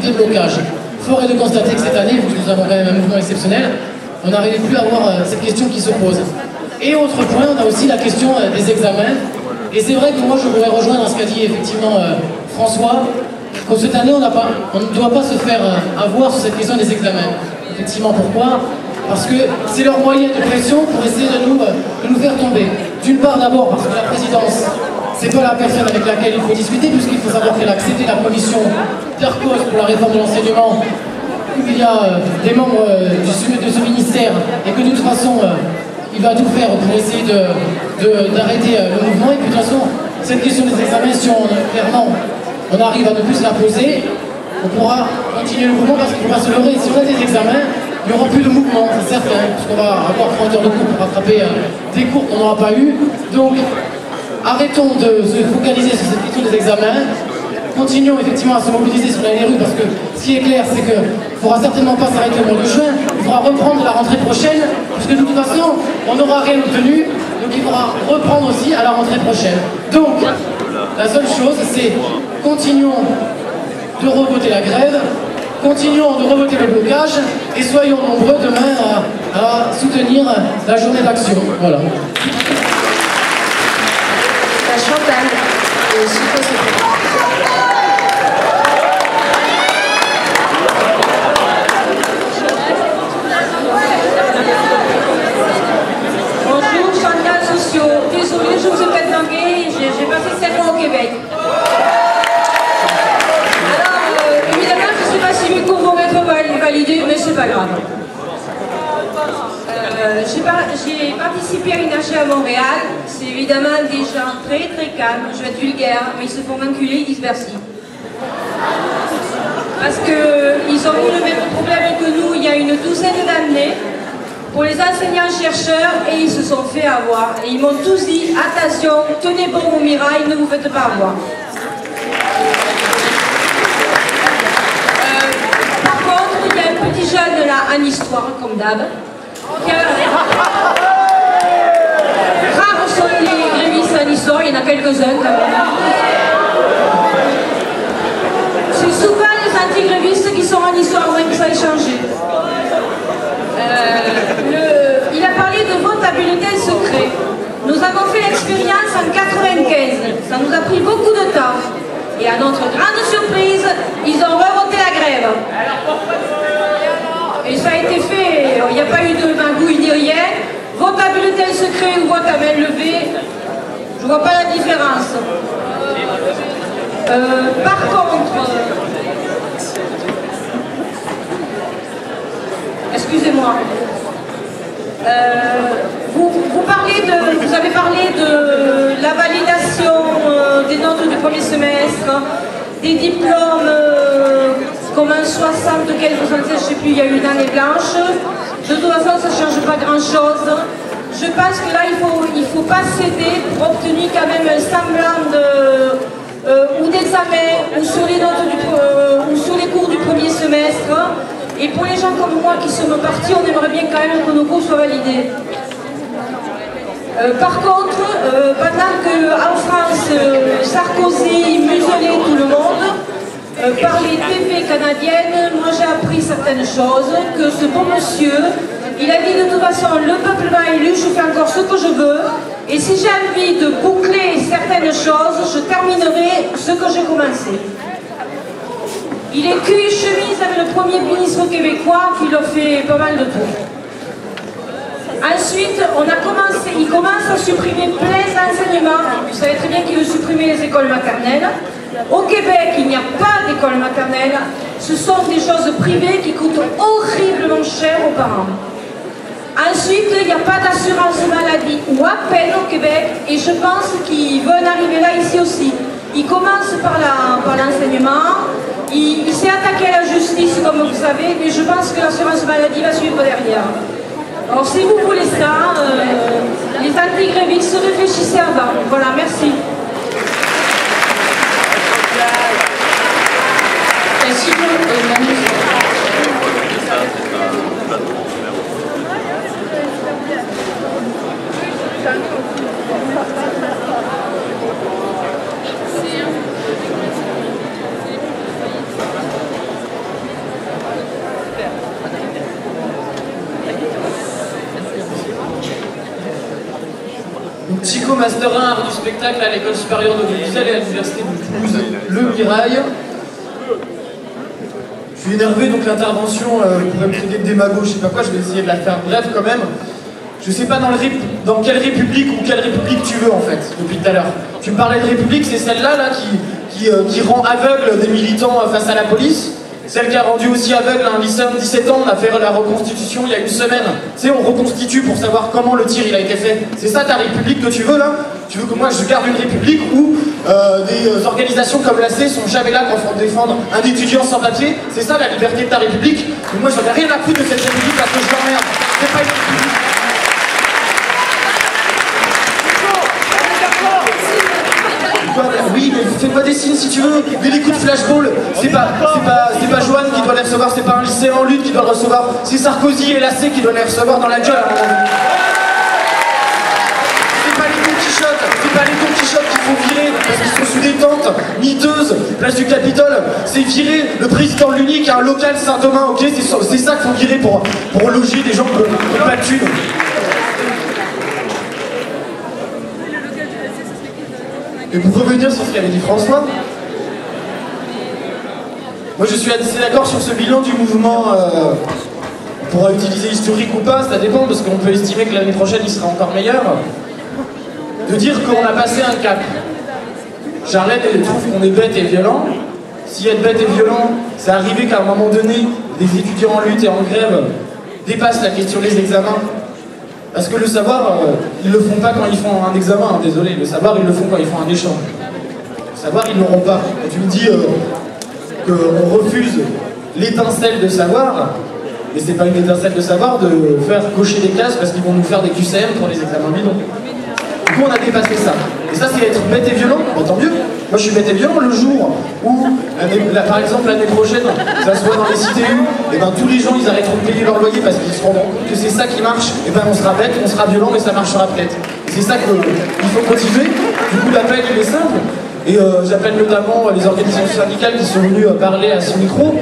de blocage. Fort est de constater que cette année, vu que nous avons quand même un mouvement exceptionnel, on n'arrivait plus à avoir cette question qui se pose. Et autre point, on a aussi la question des examens. Et c'est vrai que moi je voudrais rejoindre ce qu'a dit effectivement François, que cette année on ne doit pas se faire avoir sur cette question des examens. Effectivement, pourquoi? Parce que c'est leur moyen de pression pour essayer de nous faire tomber. D'une part d'abord parce que la présidence, c'est pas la personne avec laquelle il faut discuter, puisqu'il faut savoir qu'elle a accepté la commission d'Arcos pour la réforme de l'enseignement, où il y a des membres de ce ministère, et que de toute façon, il va tout faire pour essayer d'arrêter le mouvement. Et puis de toute façon, cette question des examens, si clairement on arrive à ne plus la poser, on pourra continuer le mouvement, parce qu'il ne faut pas se leurrer. Si on a des examens, il n'y aura plus de mouvement, c'est certain, puisqu'on va avoir 30 heures de cours pour rattraper des cours qu'on n'aura pas eu. Donc, arrêtons de se focaliser sur cette question des examens, continuons effectivement à se mobiliser sur la LRU, parce que ce qui est clair, c'est qu'il ne faudra certainement pas s'arrêter au mois de juin, il faudra reprendre la rentrée prochaine, puisque de toute façon, on n'aura rien obtenu, donc il faudra reprendre aussi à la rentrée prochaine. Donc, la seule chose, c'est continuons de revoter la grève, continuons de revoter le blocage, et soyons nombreux demain à soutenir la journée d'action. Voilà. Chantal, et s'il te plaît. Bonjour, Chantal Sociaux. Désolée, je vous ai peut-être manqué, j'ai passé 7 mois au Québec. Alors, évidemment, je ne sais pas si mes cours vont être validés, mais c'est pas grave. J'ai participé à une AG à Montréal. C'est évidemment des gens très très calmes, je vais être vulgaire, mais ils se font enculer, ils disent merci. Parce qu'ils ont eu le même problème que nous il y a une douzaine d'années pour les enseignants-chercheurs, et ils se sont fait avoir. Et ils m'ont tous dit, attention, tenez bon au mirail, ne vous faites pas avoir. Par contre, il y a un petit jeune là en histoire, comme d'hab. Rares sont les grévistes en histoire, il y en a quelques-uns quand même. C'est souvent les anti-grévistes qui sont en histoire, moins que ça ait changé. Il a parlé de vote à bulletin secret. Nous avons fait l'expérience en 1995. Ça nous a pris beaucoup de temps. Et à notre grande surprise, ils ont revoté la grève. Et ça a été fait, il n'y a pas eu de magouille ni rien. Vote à bulletin secret ou vote à main levée, je ne vois pas la différence. Par contre, excusez-moi, vous avez parlé de la validation des notes du premier semestre, des diplômes comme un 60, quelques 76, je ne sais plus, il y a eu une année blanche. De toute façon, ça ne change pas grand-chose. Je pense que là, il ne faut pas céder pour obtenir quand même un semblant ou d'examen ou sur les notes ou sur les cours du premier semestre. Et pour les gens comme moi qui sommes partis, on aimerait bien quand même que nos cours soient validés. Par contre, pendant qu'en France, Sarkozy muselait tout le monde, par les TV canadiennes, moi j'ai appris certaines choses, que ce bon monsieur, il a dit de toute façon, le peuple m'a élu, je fais encore ce que je veux, et si j'ai envie de boucler certaines choses, je terminerai ce que j'ai commencé. Il est cul et chemise avec le Premier ministre québécois qui leur fait pas mal de tours. Ensuite, il commence à supprimer plein d'enseignements. Vous savez très bien qu'il veut supprimer les écoles maternelles. Au Québec, il n'y a pas d'école maternelle. Ce sont des choses privées qui coûtent horriblement cher aux parents. Ensuite, il n'y a pas d'assurance maladie, ou à peine au Québec, et je pense qu'il veut en arriver là ici aussi. Il commence par l'enseignement, il s'est attaqué à la justice, comme vous savez, mais je pense que l'assurance maladie va suivre derrière. Alors si vous voulez ça, les anti-grévistes, réfléchissez avant. Voilà, merci. au Master 1 Art du spectacle à l'École supérieure d'audiovisuel et à l'Université de Toulouse, le Mirail. Je suis énervé, donc l'intervention pourrait me traiter de démago, je sais pas quoi, je vais essayer de la faire bref quand même. Je sais pas dans quelle république ou quelle république tu veux en fait, depuis tout à l'heure. Tu me parlais de république, c'est celle-là là, qui rend aveugle des militants face à la police. Celle qui a rendu aussi aveugle un lycéen de 17 ans, on a fait la reconstitution il y a une semaine. Tu sais, on reconstitue pour savoir comment le tir il a été fait. C'est ça ta république que tu veux là? Tu veux que moi je garde une république où des organisations comme l'AC sont jamais là pour défendre un étudiant sans papier? C'est ça la liberté de ta république? Et moi j'en ai rien à foutre de cette république parce que je l'emmerde. C'est pas une république. Oui, mais fais-moi des signes si tu veux. Mais les coups de flashball, c'est pas Joanne qui doit les recevoir, c'est pas un lycéen en lutte qui doit le recevoir, c'est Sarkozy et l'AC qui doivent les recevoir dans la gueule à un moment donné. C'est pas les Don Quichotte qu'il faut virer parce qu'ils sont sous des tentes miteuses, place du Capitole. C'est virer le président de l'Uni qui a un local Saint-Domingue, ok? C'est ça qu'il faut virer pour loger des gens qui n'ont pas de thunes. Et pour revenir sur ce qu'avait dit François, moi je suis assez d'accord sur ce bilan du mouvement, on pourra utiliser historique ou pas, ça dépend, parce qu'on peut estimer que l'année prochaine il sera encore meilleur, de dire qu'on a passé un cap. Charlène elle trouve qu'on est bête et violent. Si être bête et violent, c'est arrivé qu'à un moment donné, des étudiants en lutte et en grève dépassent la question des examens. Parce que le savoir, ils le font pas quand ils font un examen, hein, désolé. Le savoir, ils le font quand ils font un échange. Le savoir, ils l'auront pas. Et tu me dis qu'on refuse l'étincelle de savoir, mais c'est pas une étincelle de savoir de faire cocher des cases parce qu'ils vont nous faire des QCM pour les examens bidons. Du coup, on a dépassé ça. Et ça, c'est être bête et violent, bon, tant mieux. Moi, je suis bête et violent le jour où, par exemple, l'année prochaine, ça se voit dans les CTU, et ben tous les gens, ils arrêteront de payer leur loyer parce qu'ils se rendront compte que c'est ça qui marche. Et ben on sera bête, on sera violent, mais ça marchera peut-être. Et c'est ça qu'il faut continuer. Du coup, l'appel, il est simple. Et j'appelle notamment les organisations syndicales qui sont venues parler à ce micro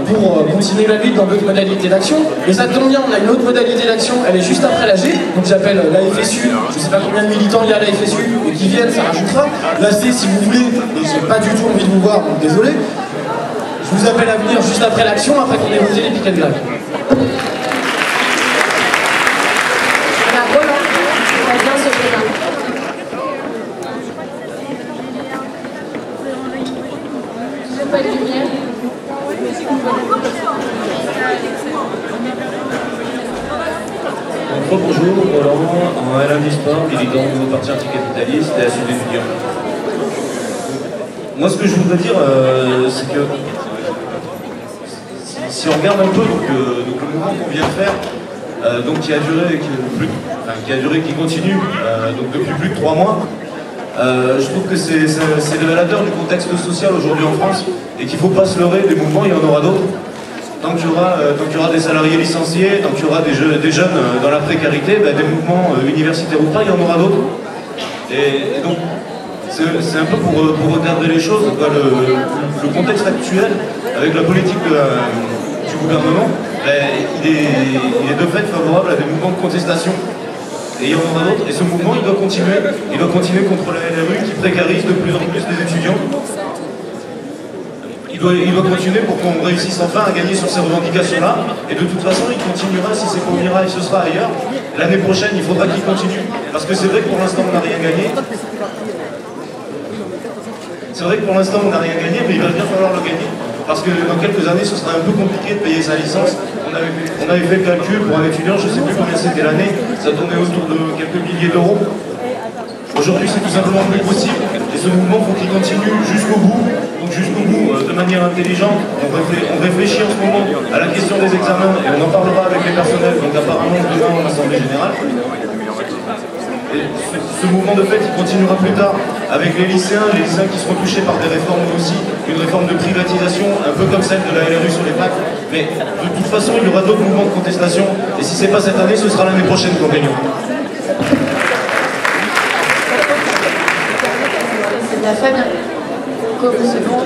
pour continuer la lutte dans d'autres modalités d'action. Et ça tombe bien, on a une autre modalité d'action, elle est juste après l'AG. Donc j'appelle la FSU, je sais pas combien de militants il y a à la FSU, et qui viennent, ça rajoutera. L'AC, si vous voulez, et j'ai pas du tout envie de vous voir, donc désolé. Je vous appelle à venir juste après l'action, après qu'on ait voté les piquets de grève. Bonjour, Roland, en Alain Disport, militant du parti anticapitaliste et à Sud étudiant. Moi, ce que je voudrais dire, c'est que si on regarde un peu donc, le mouvement qu'on vient de faire, qui a duré, qui continue donc depuis plus de 3 mois, je trouve que c'est révélateur du contexte social aujourd'hui en France et qu'il ne faut pas se leurrer, des mouvements, il y en aura d'autres. Tant qu'il y aura des salariés licenciés, tant qu'il y aura des jeunes dans la précarité, des mouvements universitaires ou pas, il y en aura d'autres. Et donc, c'est un peu pour regarder les choses, le contexte actuel, avec la politique du gouvernement, il est de fait favorable à des mouvements de contestation. Et il y en aura d'autres, et ce mouvement, il doit continuer contre la LRU qui précarise de plus en plus les étudiants. Il doit continuer pour qu'on réussisse enfin à gagner sur ces revendications-là. Et de toute façon, il continuera, si c'est pour Mirail, ce sera ailleurs. L'année prochaine, il faudra qu'il continue. Parce que c'est vrai que pour l'instant, on n'a rien gagné. C'est vrai que pour l'instant, on n'a rien gagné, mais il va bien falloir le gagner. Parce que dans quelques années, ce sera un peu compliqué de payer sa licence. On avait fait le calcul pour un étudiant, je ne sais plus combien c'était l'année, ça tournait autour de quelques milliers d'euros. Aujourd'hui, c'est tout simplement plus possible. Et ce mouvement, il faut qu'il continue jusqu'au bout. Donc jusqu'au bout, de manière intelligente. On réfléchit en ce moment à la question des examens et on en parlera avec les personnels, donc apparemment demain en Assemblée Générale. Et ce mouvement de fait, il continuera plus tard avec les lycéens qui seront touchés par des réformes aussi, une réforme de privatisation, un peu comme celle de la LRU sur les packs. Mais de toute façon, il y aura d'autres mouvements de contestation. Et si ce n'est pas cette année, ce sera l'année prochaine qu'on gagnera. C'est de la famille. Comme c'est bon.